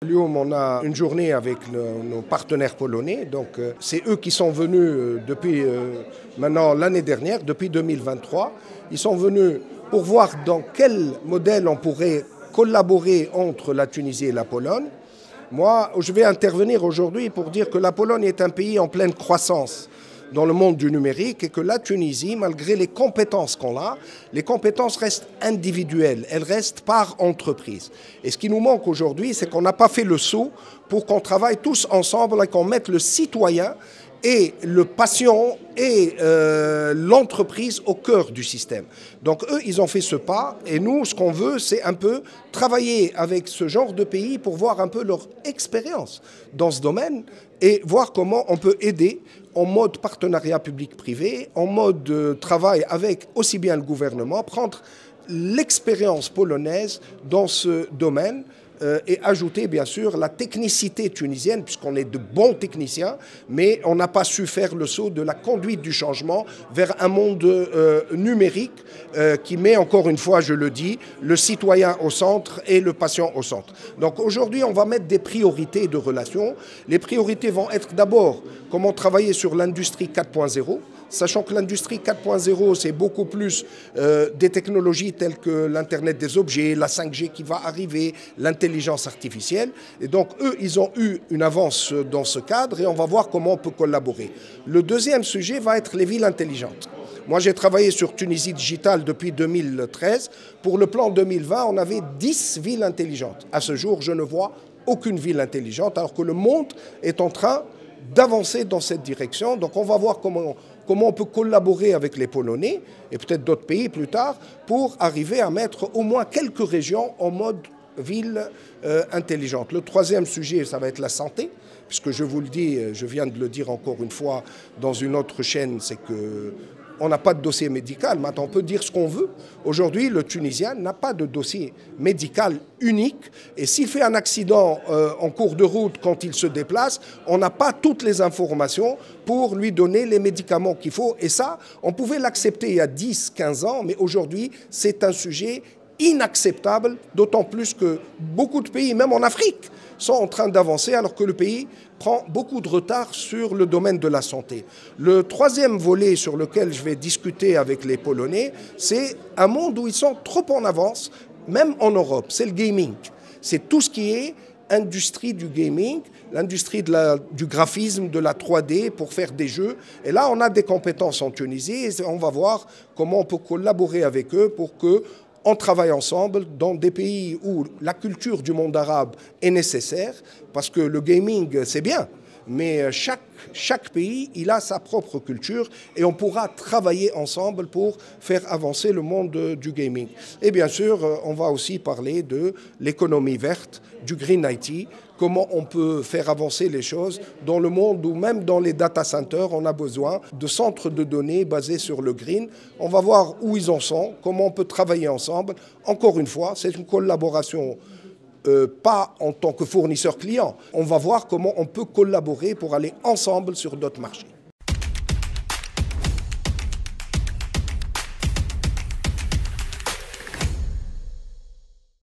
On a une journée avec nos partenaires polonais, donc c'est eux qui sont venus depuis maintenant l'année dernière, depuis 2023. Ils sont venus pour voir dans quel modèle on pourrait collaborer entre la Tunisie et la Pologne. Moi, je vais intervenir aujourd'hui pour dire que la Pologne est un pays en pleine croissance dans le monde du numérique et que la Tunisie, malgré les compétences qu'on a, les compétences restent individuelles, elles restent par entreprise. Et ce qui nous manque aujourd'hui, c'est qu'on n'a pas fait le saut pour qu'on travaille tous ensemble et qu'on mette le citoyen et le patient et l'entreprise au cœur du système. Donc eux, ils ont fait ce pas et nous, ce qu'on veut, c'est un peu travailler avec ce genre de pays pour voir un peu leur expérience dans ce domaine et voir comment on peut aider en mode partenariat public-privé, en mode travail avec aussi bien le gouvernement, prendre l'expérience polonaise dans ce domaine et ajouter bien sûr la technicité tunisienne, puisqu'on est de bons techniciens, mais on n'a pas su faire le saut de la conduite du changement vers un monde numérique qui met, encore une fois, je le dis, le citoyen au centre et le patient au centre. Donc aujourd'hui, on va mettre des priorités de relations. Les priorités vont être d'abord comment travailler sur l'industrie 4.0, sachant que l'industrie 4.0, c'est beaucoup plus des technologies telles que l'Internet des objets, la 5G qui va arriver, l'intelligence artificielle. Et donc, eux, ils ont eu une avance dans ce cadre et on va voir comment on peut collaborer. Le deuxième sujet va être les villes intelligentes. Moi, j'ai travaillé sur Tunisie Digital depuis 2013. Pour le plan 2020, on avait 10 villes intelligentes. À ce jour, je ne vois aucune ville intelligente, alors que le monde est en train d'avancer dans cette direction. Donc on va voir comment on peut collaborer avec les Polonais et peut-être d'autres pays plus tard pour arriver à mettre au moins quelques régions en mode ville intelligente. Le troisième sujet, ça va être la santé, puisque je vous le dis, je viens de le dire encore une fois dans une autre chaîne, c'est que on n'a pas de dossier médical. Maintenant, on peut dire ce qu'on veut. Aujourd'hui, le Tunisien n'a pas de dossier médical unique. Et s'il fait un accident en cours de route quand il se déplace, on n'a pas toutes les informations pour lui donner les médicaments qu'il faut. Et ça, on pouvait l'accepter il y a 10, 15 ans, mais aujourd'hui, c'est un sujet inacceptable, d'autant plus que beaucoup de pays, même en Afrique, sont en train d'avancer alors que le pays prend beaucoup de retard sur le domaine de la santé. Le troisième volet sur lequel je vais discuter avec les Polonais, c'est un monde où ils sont trop en avance, même en Europe, c'est le gaming. C'est tout ce qui est industrie du gaming, l'industrie du graphisme, de la 3D pour faire des jeux. Et là, on a des compétences en Tunisie et on va voir comment on peut collaborer avec eux pour que on travaille ensemble dans des pays où la culture du monde arabe est nécessaire, parce que le gaming, c'est bien, mais chaque pays, il a sa propre culture et on pourra travailler ensemble pour faire avancer le monde du gaming. Et bien sûr, on va aussi parler de l'économie verte, du Green IT, comment on peut faire avancer les choses dans le monde où même dans les data centers, on a besoin de centres de données basés sur le green. On va voir où ils en sont, comment on peut travailler ensemble. Encore une fois, c'est une collaboration pas en tant que fournisseur client. On va voir comment on peut collaborer pour aller ensemble sur d'autres marchés.